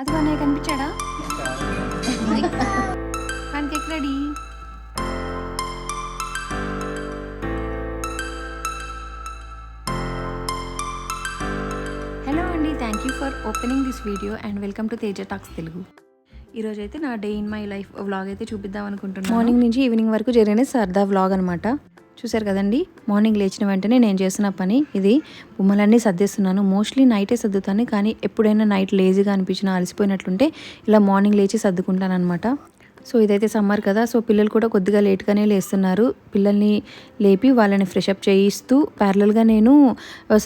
అది అన్నయ్య కనిపించాడా? Pancake ready. హలో అండి, thank you for opening this video and welcome to Teja Talks Telugu. ఈరోజు అయితే నా day in my life vlog అయితే చూపిద్దాం అనుకుంటున్నాను. మార్నింగ్ నుంచి ఈవినింగ్ వరకు జరిగిన సరదా వ్లాగ్ అనమాట. చూసారు కదండి, మార్నింగ్ లేచిన వెంటనే నేను చేస్తున్న పని ఇది. బొమ్మలన్నీ సర్దేస్తున్నాను. మోస్ట్లీ నైటే సర్దుతాను, కానీ ఎప్పుడైనా నైట్ లేజీగా అనిపించినా అలసిపోయినట్లుంటే ఇలా మార్నింగ్ లేచి సర్దుకుంటాను అనమాట. సో ఇదైతే సమ్మర్ కదా, సో పిల్లలు కూడా కొద్దిగా లేట్గానే లేస్తున్నారు. పిల్లల్ని లేపి వాళ్ళని ఫ్రెషప్ చేయిస్తూ ప్యారలల్గా నేను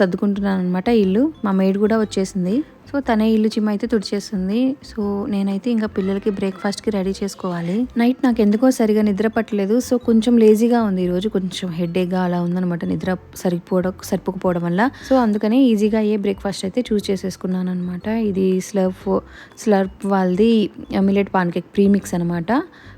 సర్దుకుంటున్నాను అనమాట ఇల్లు. మా మెయిడ్ కూడా వచ్చేసింది. సో తనే ఇల్లు చిమ్మ అయితే తుడిచేస్తుంది. సో నేనైతే ఇంకా పిల్లలకి బ్రేక్ఫాస్ట్కి రెడీ చేసుకోవాలి. నైట్ నాకు ఎందుకో సరిగా నిద్ర పట్టలేదు. సో కొంచెం లేజీగా ఉంది ఈరోజు, కొంచెం హెడేక్గా అలా ఉందనమాట నిద్ర సరిపోకపోవడం వల్ల. సో అందుకనే ఈజీగా అయ్యే బ్రేక్ఫాస్ట్ అయితే చూస్ చేసేసుకున్నాను అనమాట. ఇది స్లర్ప్ వాళ్ళది మిల్లెట్ పాన్ కేక్ ప్రీమిక్స్ అనమాట.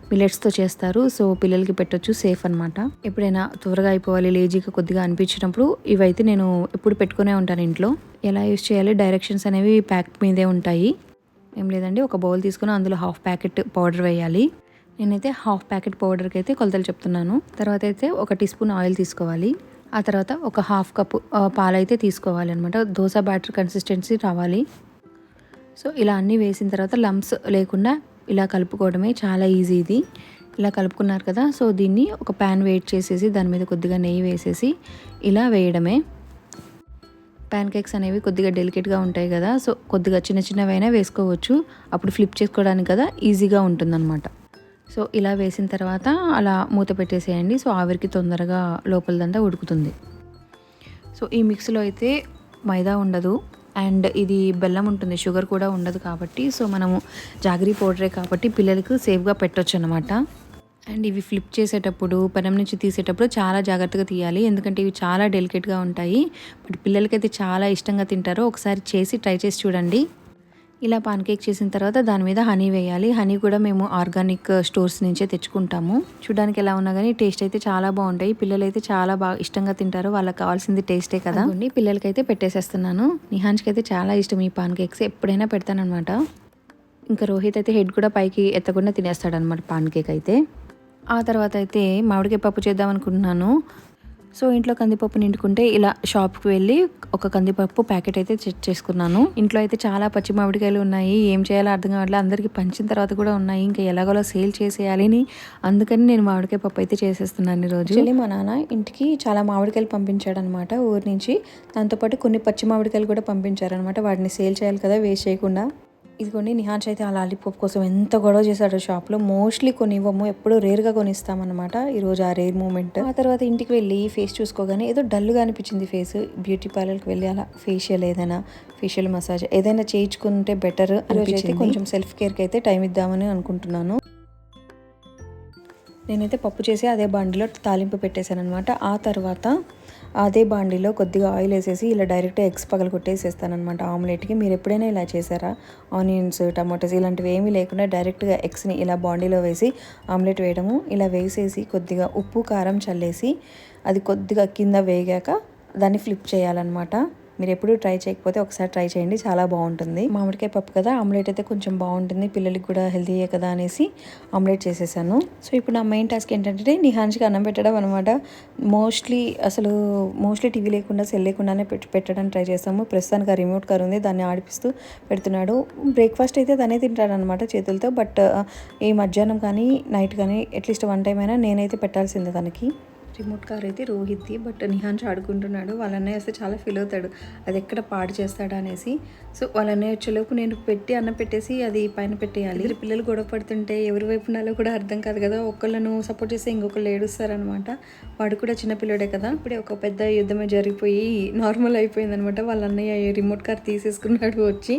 మిల్లెట్స్తో చేస్తారు. సో పిల్లలకి పెట్టొచ్చు, సేఫ్ అనమాట. ఎప్పుడైనా త్వరగా అయిపోవాలి, లేజీగా కొద్దిగా అనిపించినప్పుడు ఇవైతే నేను ఎప్పుడు పెట్టుకునే ఉంటాను ఇంట్లో. ఎలా యూస్ చేయాలి డైరెక్షన్స్ అనేవి ప్యాక్ మీదే ఉంటాయి. ఏం లేదండి, ఒక బౌల్ తీసుకుని అందులో హాఫ్ ప్యాకెట్ పౌడర్ వేయాలి. నేనైతే హాఫ్ ప్యాకెట్ పౌడర్కి అయితే కొలతలు చెప్తున్నాను. తర్వాత అయితే 1 టీ స్పూన్ ఆయిల్ తీసుకోవాలి. ఆ తర్వాత ఒక హాఫ్ కప్పు పాలైతే తీసుకోవాలి అనమాట. దోశ బ్యాటర్ కన్సిస్టెన్సీ రావాలి. సో ఇలా అన్నీ వేసిన తర్వాత లంప్స్ లేకుండా ఇలా కలుపుకోవడమే, చాలా ఈజీ ఇది. ఇలా కలుపుకున్నారు కదా, సో దీన్ని ఒక ప్యాన్ వేడి చేసేసి దాని మీద కొద్దిగా నెయ్యి వేసేసి ఇలా వేయడమే. ప్యాన్ కేక్స్ అనేవి కొద్దిగా డెలికేట్గా ఉంటాయి కదా, సో కొద్దిగా చిన్న చిన్నవైనా వేసుకోవచ్చు. అప్పుడు ఫ్లిప్ చేసుకోవడానికి కదా ఈజీగా ఉంటుందన్నమాట. సో ఇలా వేసిన తర్వాత అలా మూత పెట్టేసేయండి. సో ఆవిరికి తొందరగా లోపలదంతా ఉడుకుతుంది. సో ఈ మిక్స్లో అయితే మైదా ఉండదు అండ్ ఇది బెల్లం ఉంటుంది, షుగర్ కూడా ఉండదు కాబట్టి సో మనము జాగరీ పౌడరే కాబట్టి పిల్లలకు సేఫ్గా పెట్టొచ్చు అనమాట. అండ్ ఇవి ఫ్లిప్ చేసేటప్పుడు, పెనం నుంచి తీసేటప్పుడు చాలా జాగ్రత్తగా తీయాలి, ఎందుకంటే ఇవి చాలా డెలికేట్గా ఉంటాయి. బట్ పిల్లలకైతే చాలా ఇష్టంగా తింటారు. ఒకసారి చేసి ట్రై చేసి చూడండి. ఇలా పాన్ కేక్ చేసిన తర్వాత దాని మీద హనీ వేయాలి. హనీ కూడా మేము ఆర్గానిక్ స్టోర్స్ నుంచే తెచ్చుకుంటాము. చూడడానికి ఎలా ఉన్నా కానీ టేస్ట్ అయితే చాలా బాగుంటాయి. పిల్లలు అయితే చాలా బాగా ఇష్టంగా తింటారు. వాళ్ళకి కావాల్సింది టేస్టే కదా. పిల్లలకైతే పెట్టేసేస్తున్నాను. నిహాన్స్కి అయితే చాలా ఇష్టం ఈ పాన్ కేక్స్, ఎప్పుడైనా పెడతానమాట. ఇంకా రోహిత్ అయితే హెడ్ కూడా పైకి ఎత్తకుండా తినేస్తాడనమాట పాన్ కేక్ అయితే. ఆ తర్వాత అయితే మామిడికాయ పప్పు చేద్దాం అనుకుంటున్నాను. సో ఇంట్లో కందిపప్పు నిండుకుంటే ఇలా షాప్కి వెళ్ళి ఒక కందిపప్పు ప్యాకెట్ అయితే చెక్ చేసుకున్నాను. ఇంట్లో అయితే చాలా పచ్చి మామిడికాయలు ఉన్నాయి, ఏం చేయాలో అర్థం కావట్లేదు. అందరికీ పంచిన తర్వాత కూడా ఉన్నాయి, ఇంకా ఎలాగోలా సేల్ చేసేయాలి అని, అందుకని నేను మామిడికాయ పప్పు అయితే చేసేస్తున్నాను ఈరోజు. మా నాన్న ఇంటికి చాలా మామిడికాయలు పంపించాడు అనమాట ఊరి నుంచి. దాంతోపాటు కొన్ని పచ్చి మామిడికాయలు కూడా పంపించారనమాట. వాటిని సేల్ చేయాలి కదా వేస్ట్ చేయకుండా. ఇదిగోండి, నిహాన్స్ అయితే ఆ లాలీపాప్ కోసం ఎంత గొడవ చేశాడు షాప్లో. మోస్ట్లీ కొని ఇవ్వము, ఎప్పుడూ రేర్గా కొనిస్తామన్నమాట. ఈరోజు ఆ రేర్ మూమెంట్. ఆ తర్వాత ఇంటికి వెళ్ళి ఫేస్ చూసుకోగానే ఏదో డల్గా అనిపించింది ఫేస్. బ్యూటీ పార్లర్కి వెళ్ళి అలా ఫేషియల్ మసాజ్ ఏదైనా చేయించుకుంటే బెటర్ అనిపించింది. కొంచెం సెల్ఫ్ కేర్కి అయితే టైం ఇద్దామని అనుకుంటున్నాను. నేనైతే పప్పు చేసి అదే బాండిలో తాలింపు పెట్టేశాను అనమాట. ఆ తర్వాత అదే బాండిలో కొద్దిగా ఆయిల్ వేసేసి ఇలా డైరెక్ట్ ఎగ్స్ పగల కొట్టేసేస్తాను అనమాట ఆమ్లెట్కి. మీరు ఎప్పుడైనా ఇలా చేశారా? ఆనియన్స్, టమాటోస్ ఇలాంటివి ఏమీ లేకుండా డైరెక్ట్గా ఎగ్స్ని ఇలా బాండీలో వేసి ఆమ్లెట్ వేయడము. ఇలా వేసేసి కొద్దిగా ఉప్పు కారం చల్లేసి అది కొద్దిగా కింద వేగాక దాన్ని ఫ్లిప్ చేయాలన్నమాట. మీరు ఎప్పుడు ట్రై చేయకపోతే ఒకసారి ట్రై చేయండి, చాలా బాగుంటుంది. మామిడికాయ పప్పు కదా, ఆమ్లెట్ అయితే కొంచెం బాగుంటుంది, పిల్లలకి కూడా హెల్తీయే కదా అనేసి ఆమ్లెట్ చేసేసాను. సో ఇప్పుడు నా మెయిన్ టాస్క్ ఏంటంటే నిహాన్స్కి అన్నం పెట్టడం అనమాట. మోస్ట్లీ టీవీ లేకుండా సెల్ లేకుండానే పెట్టడానికి ట్రై చేస్తాము. ప్రస్తుతానికి ఆ రిమోట్ కార్ ఉంది, దాన్ని ఆడిపిస్తూ పెడుతున్నాడు. బ్రేక్ఫాస్ట్ అయితే తనే తింటాడు అనమాట చేతులతో. బట్ ఈ మధ్యాహ్నం కానీ నైట్ కానీ అట్లీస్ట్ 1 టైం అయినా నేనైతే పెట్టాల్సిందే తనకి. రిమోట్ కార్ అయితే రోహిత్ది, బట్ నిహాన్స్ ఆడుకుంటున్నాడు. వాళ్ళ అన్నయ్య వస్తే చాలా ఫీల్ అవుతాడు, అది ఎక్కడ పాడు చేస్తాడా అనేసి. సో వాళ్ళ అన్నయ్య వచ్చేలోపు నేను అన్నం పెట్టేసి అది పైన పెట్టేయాలి. పిల్లలు గొడవ పడుతుంటే ఎవరి వైపు ఉన్నాలో కూడా అర్థం కాదు కదా, ఒకళ్ళను సపోర్ట్ చేస్తే ఇంకొకళ్ళు ఏడుస్తారనమాట. వాడు కూడా చిన్నపిల్లడే కదా. ఇప్పుడే ఒక పెద్ద యుద్ధమే జరిగిపోయి నార్మల్ అయిపోయింది అనమాట. వాళ్ళ అన్నయ్య రిమోట్ కార్ తీసేసుకున్నాడు వచ్చి.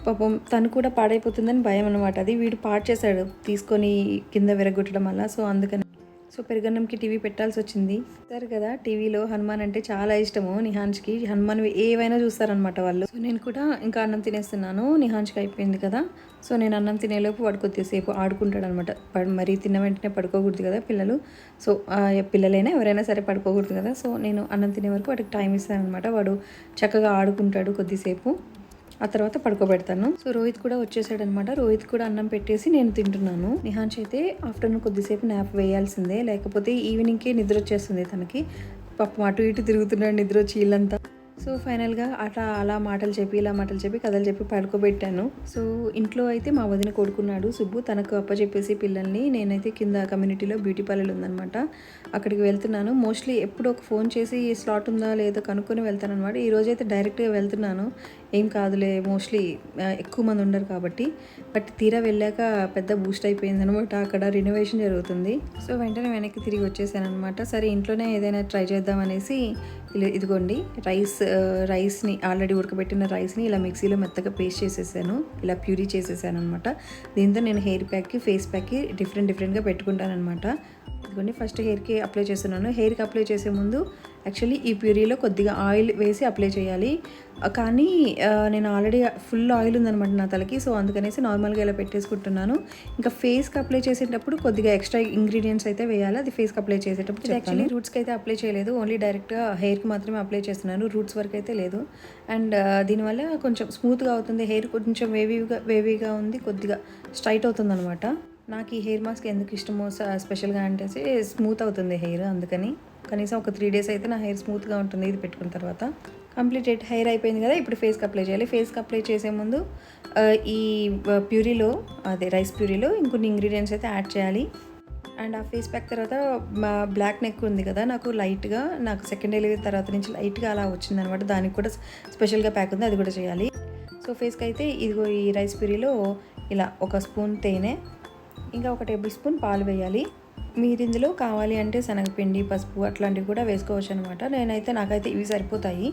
పాపం తను కూడా పాడైపోతుందని భయం అనమాట. అది వీడు పాడు చేశాడు తీసుకొని కింద విరగొట్టడం వల్ల. సో అందుకని పెరుగన్నంకి టీవీ పెట్టాల్సి వచ్చింది. చూస్తారు కదా, టీవీలో హనుమాన్ అంటే చాలా ఇష్టము నిహాన్స్కి. హనుమాన్ ఏవైనా చూస్తారనమాట వాళ్ళు. సో నేను కూడా ఇంకా అన్నం తినేస్తున్నాను. నిహాన్స్కి అయిపోయింది కదా, సో నేను అన్నం తినేలోపు వాడు కొద్దిసేపు ఆడుకుంటాడు అనమాట. మరీ తిన్న వెంటనే పడుకోకూడదు కదా పిల్లలు. సో పిల్లలైనా ఎవరైనా సరే పడుకోకూడదు కదా. సో నేను అన్నం తినే వరకు వాడికి టైం ఇస్తాను అనమాట. వాడు చక్కగా ఆడుకుంటాడు కొద్దిసేపు. ఆ తర్వాత పడుకోబెడతాను. సో రోహిత్ కూడా వచ్చేసాడు అనమాట. రోహిత్ కూడా అన్నం పెట్టేసి నేను తింటున్నాను. నిహాన్ష్ అయితే ఆఫ్టర్నూన్ కొద్దిసేపు న్యాప్ వేయాల్సిందే, లేకపోతే ఈవినింగ్కే నిద్ర వచ్చేస్తుంది తనకి. పాపం అటు ఇటు తిరుగుతున్నాడు నిద్ర వచ్చి ఇల్లంతా. సో ఫైనల్గా అలా మాటలు చెప్పి ఇలా మాటలు చెప్పి కథలు చెప్పి పడుకోబెట్టాను. సో ఇంట్లో అయితే మా వదిన కొడుకున్నాడు సుబ్బు, తనకు అప్పచెప్పేసి పిల్లల్ని నేనైతే కింద కమ్యూనిటీలో బ్యూటీ పార్లర్ ఉందనమాట, అక్కడికి వెళ్తున్నాను. మోస్ట్లీ ఎప్పుడు ఒక ఫోన్ చేసి స్లాట్ ఉందా లేదో కనుక్కొని వెళ్తాను అనమాట. ఈరోజైతే డైరెక్ట్గా వెళ్తున్నాను, ఏం కాదులే మోస్ట్లీ ఎక్కువ మంది ఉండరు కాబట్టి. బట్ తీరా వెళ్ళాక పెద్ద బూస్ట్ అయిపోయింది అనమాట, అక్కడ రినోవేషన్ జరుగుతుంది. సో వెంటనే వెనక్కి తిరిగి వచ్చేసాను అనమాట. సరే ఇంట్లోనే ఏదైనా ట్రై చేద్దామనేసి ఇదిగోండి రైస్ని ఆల్రెడీ ఉడకబెట్టిన రైస్ని ఇలా మిక్సీలో మెత్తగా పేస్ట్ చేసేసాను, ఇలా ప్యూరీ చేసేసాను అనమాట. దీంతో నేను హెయిర్ ప్యాక్కి ఫేస్ ప్యాక్కి డిఫరెంట్గా పెట్టుకుంటాను అనమాట. ఇదిగోండి ఫస్ట్ హెయిర్కి అప్లై చేస్తున్నాను. హెయిర్కి అప్లై చేసే ముందు యాక్చువల్లీ ఈ ప్యూరీలో కొద్దిగా ఆయిల్ వేసి అప్లై చేయాలి, కానీ నేను ఆల్రెడీ ఫుల్ ఆయిల్ ఉందనమాట నా తలకి. సో అందుకనేసి నార్మల్గా ఇలా పెట్టేసుకుంటున్నాను. ఇంకా ఫేస్కి అప్లై చేసేటప్పుడు కొద్దిగా ఎక్స్ట్రా ఇంగ్రీడియంట్స్ అయితే వేయాలి, అది ఫేస్కి అప్లై చేసేటప్పుడు. యాక్చువల్లీ రూట్స్కి అయితే అప్లై చేయలేదు, ఓన్లీ డైరెక్ట్గా హెయిర్కి మాత్రమే అప్లై చేస్తున్నాను, రూట్స్ వరకు అయితే లేదు. అండ్ దీనివల్ల కొంచెం స్మూత్గా అవుతుంది, హెయిర్ కొంచెం వేవీగా ఉంది, కొద్దిగా స్ట్రైట్ అవుతుంది అనమాట. నాకు ఈ హెయిర్ మాస్క్ ఎందుకు ఇష్టమో స్పెషల్గా అంటే స్మూత్ అవుతుంది హెయిర్, అందుకని కనీసం ఒక 3 days అయితే నా హెయిర్ స్మూత్గా ఉంటుంది ఇది పెట్టుకున్న తర్వాత. కంప్లీట్ హెయిర్ అయిపోయింది కదా, ఇప్పుడు ఫేస్కి అప్లై చేయాలి. ఫేస్కి అప్లై చేసే ముందు ఈ ప్యూరీలో రైస్ ప్యూరీలో ఇంకొన్ని ఇంగ్రీడియంట్స్ అయితే యాడ్ చేయాలి. అండ్ ఆ ఫేస్ ప్యాక్ తర్వాత బ్లాక్ నెక్ ఉంది కదా, నాకు సెకండ్ డెలివరీ తర్వాత నుంచి లైట్గా అలా వచ్చిందనమాట, దానికి కూడా స్పెషల్గా ప్యాక్ ఉంది, అది కూడా చేయాలి. సో ఫేస్కి అయితే ఇదిగో ఈ రైస్ ప్యూరీలో ఇలా 1 స్పూన్ తేనె, ఇంకా 1 టేబుల్ స్పూన్ పాలు వేయాలి. మీరు ఇందులో కావాలి అంటే శనగపిండి, పసుపు అట్లాంటివి కూడా వేసుకోవచ్చు అనమాట. నాకైతే ఇవి సరిపోతాయి.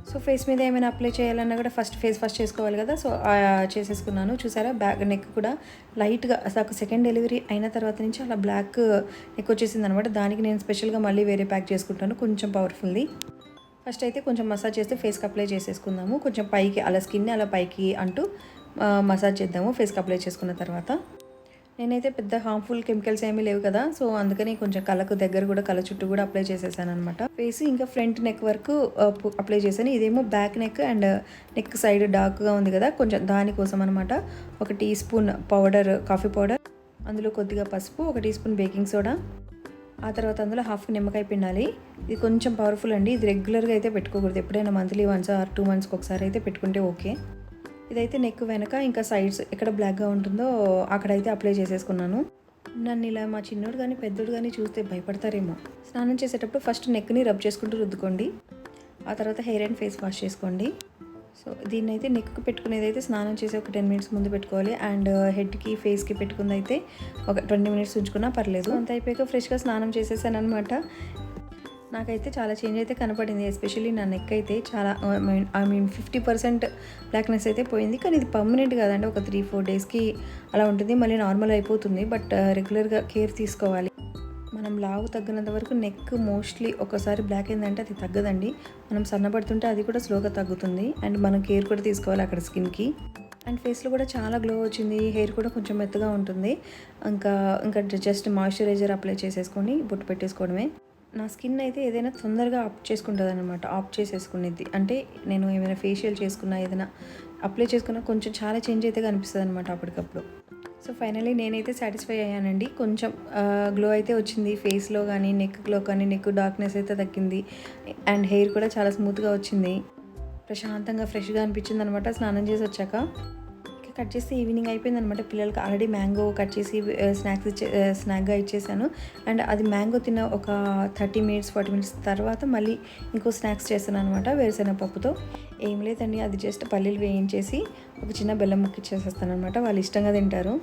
సో ఫేస్ మీద ఏమైనా అప్లై చేయాలన్నా కూడా ఫస్ట్ చేసుకోవాలి కదా, సో చేసేసుకున్నాను. చూసారా బ్యాక్ నెక్ కూడా లైట్గా అసలు సెకండ్ డెలివరీ అయిన తర్వాత నుంచి అలా బ్లాక్ నెక్ వచ్చేసింది అనమాట. దానికి నేను స్పెషల్గా మళ్ళీ వేరే ప్యాక్ చేసుకుంటాను, కొంచెం పవర్ఫుల్ది. ఫస్ట్ అయితే కొంచెం మసాజ్ చేస్తే ఫేస్కి అప్లై చేసేసుకుందాము, కొంచెం పైకి అలా స్కిన్ అలా పైకి అంటూ మసాజ్ చేద్దాము ఫేస్కి అప్లై చేసుకున్న తర్వాత. నేనైతే పెద్ద హార్మ్ఫుల్ కెమికల్స్ ఏమీ లేవు కదా, సో అందుకని కొంచెం కళ్ళకు దగ్గర కూడా కళ్ళ చుట్టూ కూడా అప్లై చేసేసాను అనమాట. ఫేస్ ఇంకా ఫ్రంట్ నెక్ వరకు అప్లై చేశాను. ఇదేమో back neck and neck side డార్క్గా ఉంది కదా, కొంచెం దానికోసం అనమాట. 1 టీ స్పూన్ కాఫీ పౌడర్, అందులో కొద్దిగా పసుపు, 1 టీ స్పూన్ బేకింగ్ సోడా, ఆ తర్వాత అందులో హాఫ్ నిమ్మకాయ పిండాలి. ఇది కొంచెం పవర్ఫుల్ అండి, ఇది రెగ్యులర్గా అయితే పెట్టుకోకూడదు, ఎప్పుడైనా మంత్లీ వన్స్ ఆర్ 2 monthsకి ఒకసారి అయితే పెట్టుకుంటే ఓకే. ఇదైతే నెక్ వెనక ఇంకా సైడ్స్ ఎక్కడ బ్లాక్గా ఉంటుందో అక్కడైతే అప్లై చేసేసుకున్నాను. నన్ను ఇలా మా చిన్నోడు కానీ పెద్దోడు కానీ చూస్తే భయపడతారేమో. స్నానం చేసేటప్పుడు ఫస్ట్ నెక్ని రబ్ చేసుకుంటూ రుద్దుకోండి, ఆ తర్వాత హెయిర్ అండ్ ఫేస్ వాష్ చేసుకోండి. సో దీన్ని అయితే నెక్కి పెట్టుకునేది అయితే స్నానం చేసి ఒక 10 minutes ముందు పెట్టుకోవాలి, అండ్ హెడ్కి ఫేస్కి పెట్టుకుంది అయితే ఒక 20 minutes ఉంచుకున్నా పర్లేదు. అంత అయిపోయాక ఫ్రెష్గా స్నానం చేసేసాను అనమాట. నాకైతే చాలా చేంజ్ అయితే కనపడింది, ఎస్పెషల్లీ నా నెక్ అయితే చాలా 50% బ్లాక్నెస్ అయితే పోయింది. కానీ ఇది పర్మనెంట్ కాదండి, ఒక 3-4 daysకి అలా ఉంటుంది, మళ్ళీ నార్మల్ అయిపోతుంది. బట్ రెగ్యులర్గా కేర్ తీసుకోవాలి. మనం లావు తగ్గినంత వరకు నెక్ మోస్ట్లీ ఒకసారి బ్లాక్ అయిందంటే అది తగ్గదండి, మనం సన్నపడుతుంటే అది కూడా స్లోగా తగ్గుతుంది. అండ్ మనం కేర్ కూడా తీసుకోవాలి అక్కడ స్కిన్కి. అండ్ ఫేస్లో కూడా చాలా గ్లో వచ్చింది, హెయిర్ కూడా కొంచెం మెత్తగా ఉంటుంది. ఇంకా జస్ట్ మాయిశ్చరైజర్ అప్లై చేసేసుకొని బొట్టు పెట్టేసుకోవడమే. నా స్కిన్ అయితే ఏదైనా తొందరగా ఆఫ్ చేసుకుంటుంది అనమాట, ఆఫ్ చేసేసుకునేది. అంటే నేను ఏమైనా ఫేషియల్ చేసుకున్నా ఏదైనా అప్లై చేసుకున్నా కొంచెం చాలా చేంజ్ అయితే కనిపిస్తుంది అనమాట అప్పటికప్పుడు. సో ఫైనల్లీ నేనైతే సాటిస్ఫై అయ్యానండి, కొంచెం గ్లో అయితే వచ్చింది ఫేస్లో కానీ నెక్లో కానీ, నెక్ డార్క్నెస్ అయితే తగ్గింది, అండ్ హెయిర్ కూడా చాలా స్మూత్గా వచ్చింది. ప్రశాంతంగా ఫ్రెష్గా అనిపించింది అనమాట స్నానం చేసి వచ్చాక. కట్ చేస్తే ఈవినింగ్ అయిపోయింది అనమాట. పిల్లలకి ఆల్రెడీ మ్యాంగో కట్ చేసి స్నాక్గా ఇచ్చేసాను. అండ్ అది మ్యాంగో తిన్న ఒక 30 minutes 40 minutes తర్వాత మళ్ళీ ఇంకో స్నాక్స్ చేస్తాను అనమాట వేరుశెనగ పప్పుతో. ఏం లేదండి, అది జస్ట్ పల్లీలు వేయించేసి ఒక చిన్న బెల్లం ముక్క ఇచ్చేసేస్తాను అనమాట, వాళ్ళు ఇష్టంగా తింటారు.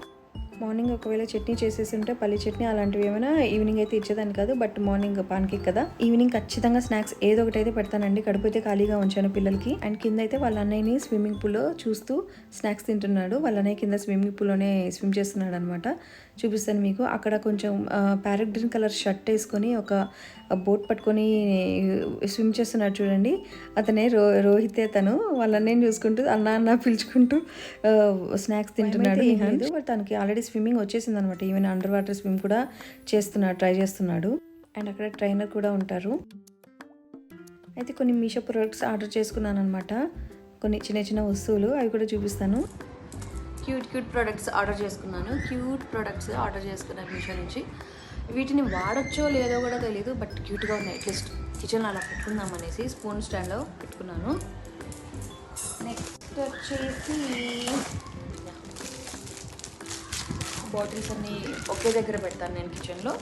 మార్నింగ్ ఒకవేళ చట్నీ చేసేసి ఉంటే పల్లి చట్నీ అలాంటివి ఏమైనా ఈవినింగ్ అయితే ఇచ్చేదాన్ని కాదు, బట్ మార్నింగ్ పాన్కేక్ కదా, ఈవినింగ్ ఖచ్చితంగా స్నాక్స్ ఏదో ఒకటి అయితే పెడతానండి. కడుపు అయితే ఖాళీగా ఉంచాను పిల్లలకి. అండ్ కింద అయితే వాళ్ళ అన్నయ్యని స్విమ్మింగ్ పూల్లో చూస్తూ స్నాక్స్ తింటున్నాడు. వాళ్ళ అన్నయ్య కింద స్విమ్మింగ్ పూల్లోనే స్విమ్ చేస్తున్నాడు అనమాట. చూపిస్తాను మీకు. అక్కడ కొంచెం ప్యారెట్ గ్రీన్ కలర్ షర్ట్ వేసుకొని ఒక బోట్ పట్టుకొని స్విమ్ చేస్తున్నాడు చూడండి, అతనే రోహితే. తను వాళ్ళ అన్నయ్యని చూసుకుంటూ అన్న పిలుచుకుంటూ స్నాక్స్ తింటున్నాడు. బట్ తనకి ఆల్రెడీ స్విమ్మింగ్ వచ్చేసింది అనమాట, ఈవెన్ అండర్ వాటర్ స్విమ్ కూడా ట్రై చేస్తున్నాడు. అండ్ అక్కడ ట్రైనర్ కూడా ఉంటారు. అయితే కొన్ని మీషో ప్రొడక్ట్స్ ఆర్డర్ చేసుకున్నాను అనమాట. కొన్ని చిన్న చిన్న వస్తువులు, అవి కూడా చూపిస్తాను. క్యూట్ ప్రొడక్ట్స్ ఆర్డర్ చేసుకున్నాను. మీషో నుంచి. వీటిని వాడచ్చో లేదో కూడా తెలీదు, బట్ క్యూట్గా ఉన్నాయి. అట్లీస్ట్ కిచెన్లో అలా పెట్టుకుందాం అనేసి స్పూన్ స్టాండ్లో పెట్టుకున్నాను. నెక్స్ట్ వచ్చేసి బాటిల్స్ అన్నీ ఒకే దగ్గర పెడతాను నేను కిచెన్లో,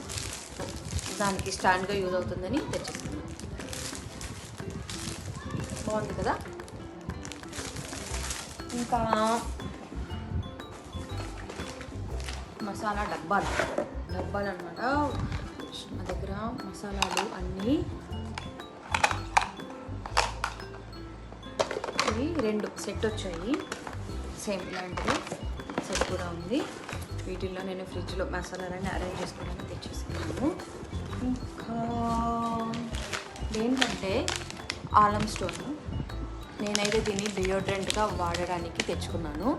దానికి స్టాండ్గా యూజ్ అవుతుందని తెచ్చేస్తున్నాను. బాగుంది కదా. ఇంకా మసాలా డబ్బాలు అనమాట. నా దగ్గర మసాలాలు అన్నీ ఇవి 2 సెట్ వచ్చాయి. సేమ్ ఇలాంటివి సెట్ కూడా ఉంది. వీటిల్లో నేను ఫ్రిడ్జ్లో మసాలాలన్నీ అరేంజ్ చేసుకోవడానికి తెచ్చేసుకున్నాను. ఇంకా ఏంటంటే ఆలం స్టోన్, నేనైతే దీన్ని డియోడ్రెంట్గా వాడడానికి తెచ్చుకున్నాను.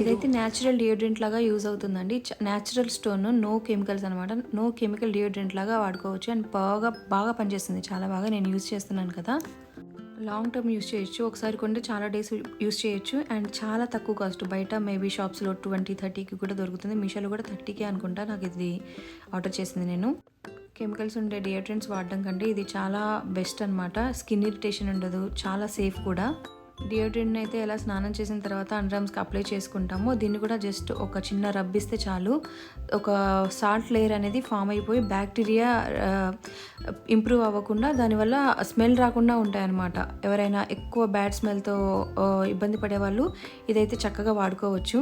ఇదైతే న్యాచురల్ డియోడ్రెంట్ లాగా యూజ్ అవుతుందండి. న్యాచురల్ స్టోన్, నో కెమికల్స్ అనమాట. నో కెమికల్ డియోడ్రెంట్ లాగా వాడుకోవచ్చు అండ్ బాగా పనిచేస్తుంది. చాలా బాగా నేను యూజ్ చేస్తున్నాను కదా. లాంగ్ టర్మ్ యూజ్ చేయొచ్చు, ఒకసారి కొంటే చాలా డేస్ యూజ్ చేయొచ్చు అండ్ చాలా తక్కువ కాస్ట్. బయట మేబీ షాప్స్లో 20-30కి కూడా దొరుకుతుంది. మీషోలో కూడా 30కే అనుకుంటా. నాకు ఇది ఆర్డర్ చేసింది నేను. కెమికల్స్ ఉండే డియోడ్రెంట్స్ వాడడం కంటే ఇది చాలా బెస్ట్ అనమాట. స్కిన్ ఇరిటేషన్ ఉండదు, చాలా సేఫ్ కూడా. డియోడ్రెంట్ అయితే ఎలా స్నానం చేసిన తర్వాత అండర్ ఆర్మ్స్కి అప్లై చేసుకుంటామో, దీన్ని కూడా జస్ట్ ఒక చిన్న రబ్ ఇస్తే చాలు. ఒక సాల్ట్ లేయర్ అనేది ఫామ్ అయిపోయి బ్యాక్టీరియా ఇంప్రూవ్ అవ్వకుండా, దానివల్ల స్మెల్ రాకుండా ఉంటాయన్నమాట. ఎవరైనా ఎక్కువ బ్యాడ్ స్మెల్తో ఇబ్బంది పడేవాళ్ళు ఇదైతే చక్కగా వాడుకోవచ్చు.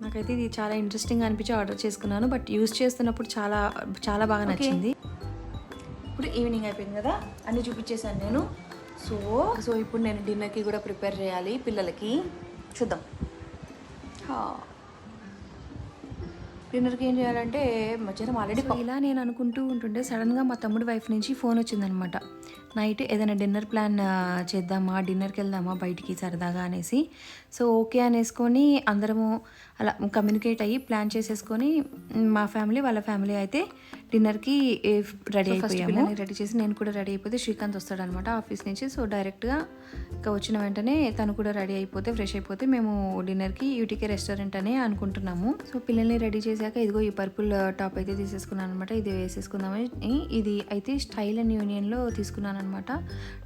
నాకైతే ఇది చాలా ఇంట్రెస్టింగ్ అనిపించి ఆర్డర్ చేసుకున్నాను. బట్ యూజ్ చేస్తున్నప్పుడు చాలా బాగా నచ్చింది. ఇప్పుడు ఈవినింగ్ అయిపోయింది కదా, అన్నీ చూపించేశాను నేను. సో ఇప్పుడు నేను డిన్నర్కి కూడా ప్రిపేర్ చేయాలి పిల్లలకి. చూద్దాం. డిన్నర్కి ఏం చేయాలంటే మధ్యాహ్నం ఆల్రెడీ ఇలా నేను అనుకుంటూ ఉంటుండే సడన్గా మా తమ్ముడి వైఫ్ నుంచి ఫోన్ వచ్చిందనమాట. నైట్ ఏదైనా డిన్నర్ ప్లాన్ చేద్దామా, డిన్నర్కి వెళ్దామా బయటికి సరదాగా అనేసి. సో ఓకే అనేసుకొని అందరము అలా కమ్యూనికేట్ అయ్యి ప్లాన్ చేసేసుకొని మా ఫ్యామిలీ వాళ్ళ ఫ్యామిలీ అయితే డిన్నర్కి రెడీ అయిపోయాము. రెడీ చేసి నేను కూడా రెడీ అయిపోతే శ్రీకాంత్ వస్తాడనమాట ఆఫీస్ నుంచి. సో డైరెక్ట్గా ఇంకా వచ్చిన వెంటనే తను కూడా రెడీ అయిపోతే ఫ్రెష్ అయిపోతే మేము డిన్నర్కి యూటీకే రెస్టారెంట్ అనే అనుకుంటున్నాము. సో పిల్లల్ని రెడీ చేశాక ఇదిగో ఈ పర్పుల్ టాప్ అయితే తీసేసుకున్నాను అనమాట. ఇది వేసేసుకుందామని. ఇది అయితే స్టైల్ అండ్ యూనియన్లో తీసుకున్నాను అనమాట.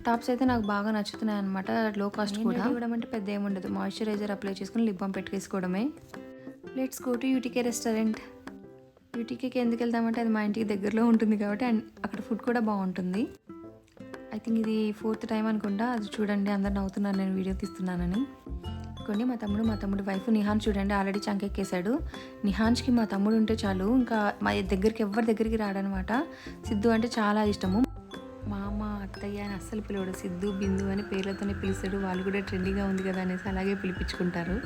టాప్స్ అయితే నాకు బాగా నచ్చుతున్నాయి అనమాట. లో కాస్ట్ కూడా. ఇవ్వడం అంటే పెద్ద ఏముండదు, మాయిశ్చరైజర్ అప్లై చేసుకుని లిప్ బామ్ పెట్టుకేసుకోవడమే. Let's go to UTK restaurant. యూటీకేకి ఎందుకు వెళ్దామంటే అది మా ఇంటికి దగ్గరలో ఉంటుంది కాబట్టి, అండ్ అక్కడ ఫుడ్ కూడా బాగుంటుంది. ఐ థింక్ ఇది 4th టైం అనుకుంటా. అది చూడండి, అందరు నవ్వుతున్నారు నేను వీడియో తీస్తున్నానని. కొన్ని మా తమ్ముడు వైఫ్ నిహాన్ చూడండి ఆల్రెడీ చంకెక్కేశాడు. నిహాన్స్కి మా తమ్ముడు ఉంటే చాలు, ఇంకా మా ఎవరి దగ్గరికి రాడనమాట. సిద్ధు అంటే చాలా ఇష్టము. మామ, అత్తయ్య అని అస్సలు పిలవడు. సిద్ధు, బిందు అని పేర్లతోనే పిలుస్తాడు. వాళ్ళు కూడా ట్రెండీగా ఉంది కదా అనేసి అలాగే పిలిపించుకుంటారు.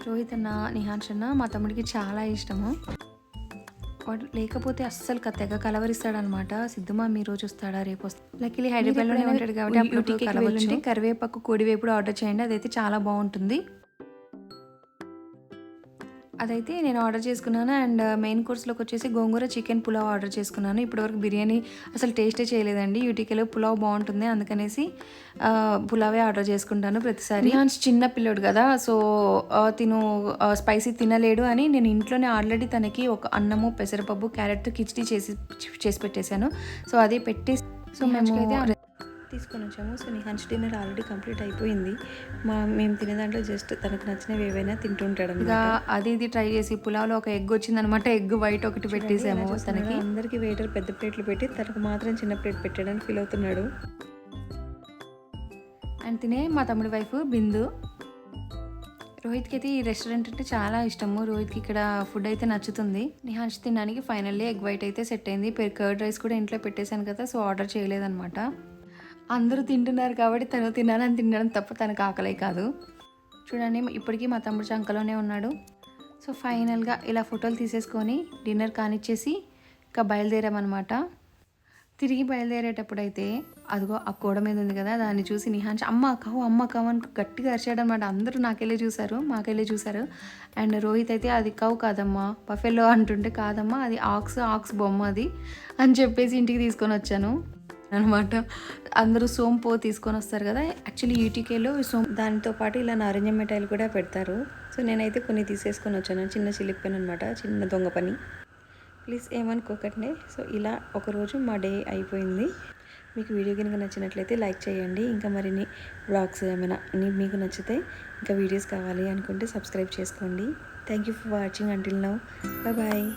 రోహిత్ అన్న, నిహాన్స్ అన్న మా తమ్ముడికి చాలా ఇష్టము. వాడు లేకపోతే అస్సలు తెగ కలవరిస్తాడనమాట. సిద్ధుమా మీ రోజు వస్తాడా, రేపు వస్తా. లక్కీలీ హైదరాబాద్లోనే ఉంటాడు కాబట్టి అప్పుడు కరివేపాకు కోడివేపుడు ఆర్డర్ చేయండి, అదైతే చాలా బాగుంటుంది. అదైతే నేను ఆర్డర్ చేసుకున్నాను. అండ్ మెయిన్ కోర్స్లోకి వచ్చేసి గోంగూర చికెన్ పులావ్ ఆర్డర్ చేసుకున్నాను. ఇప్పటివరకు బిర్యానీ అసలు టేస్టే చేయలేదండి. యూటీకేలో పులావ్ బాగుంటుంది, అందుకనేసి పులావే ఆర్డర్ చేసుకుంటాను ప్రతిసారి. చిన్న పిల్లోడు కదా, సో తిను స్పైసీ తినలేడు అని నేను ఇంట్లోనే ఆల్రెడీ తనకి ఒక అన్నము, పెసరపప్పు, క్యారెట్తో కిచిడి చేసి పెట్టేశాను. సో అది పెట్టి సో మేము తీసుకొని వచ్చాము. సో నిహాన్స్ డిన్నర్ ఆల్రెడీ కంప్లీట్ అయిపోయింది. మేము తినే దాంట్లో జస్ట్ తనకు నచ్చినవి ఏవైనా తింటుంటాడు. ఇంకా అది ఇది ట్రై చేసి పులావ్లో ఒక ఎగ్ వచ్చిందనమాట. ఎగ్ వైట్ ఒకటి పెట్టేసాము తనకి. అందరికీ వెయిటర్ పెద్ద ప్లేట్లు పెట్టి తనకు మాత్రం చిన్న ప్లేట్ పెట్టడానికి ఫీల్ అవుతున్నాడు. అండ్ తినే మా తమ్ముడి వైఫ్ బిందు. రోహిత్కి అయితే ఈ రెస్టారెంట్ అంటే చాలా ఇష్టము. రోహిత్కి ఇక్కడ ఫుడ్ అయితే నచ్చుతుంది. నిహాన్స్ తినడానికి ఫైనల్లీ ఎగ్ వైట్ అయితే సెట్ అయింది. కర్డ్ రైస్ కూడా ఇంట్లో పెట్టేశాను కదా, సో ఆర్డర్ చేయలేదన్నమాట. అందరూ తింటున్నారు కాబట్టి తను తినడం తప్ప తనకు ఆకలి కాదు. చూడండి, ఇప్పటికీ మా తమ్ముడు చంకలోనే ఉన్నాడు. సో ఫైనల్గా ఇలా ఫోటోలు తీసేసుకొని డిన్నర్ కానిచ్చేసి ఇంకా బయలుదేరామన్నమాట. తిరిగి బయలుదేరేటప్పుడైతే అదిగో ఆ గోడ మీద ఉంది కదా, దాన్ని చూసి నిహాన్ష్ అమ్మ కవ్వు అని గట్టిగా అరిచాడనమాట. అందరూ నాకెళ్ళి చూసారు, మాకెళ్ళి చూసారు. అండ్ రోహిత్ అయితే అది కవ్వు కాదమ్మా బఫెలో అంటుంటే, కాదమ్మా అది ఆక్స్ బొమ్మ అది అని చెప్పేసి ఇంటికి తీసుకొని వచ్చాను అనమాట. అందరూ సోంపు తీసుకొని వస్తారు కదా, యాక్చువల్లీ యూటీకేలో దానితో పాటు ఇలా నారింజ మిఠాయిలు కూడా పెడతారు. సో నేనైతే కొన్ని తీసేసుకొని వచ్చాను. చిన్న చిలిప్పాను అనమాట, చిన్న దొంగ పని. ప్లీజ్ ఏమనుకోకండి. సో ఇలా ఒకరోజు మా డే అయిపోయింది. మీకు వీడియో కనుక నచ్చినట్లయితే లైక్ చేయండి. ఇంకా మరిన్ని వ్లాగ్స్ ఏమైనా మీకు నచ్చితే ఇంకా వీడియోస్ కావాలి అనుకుంటే సబ్స్క్రైబ్ చేసుకోండి. Thank you for watching until now. Bye.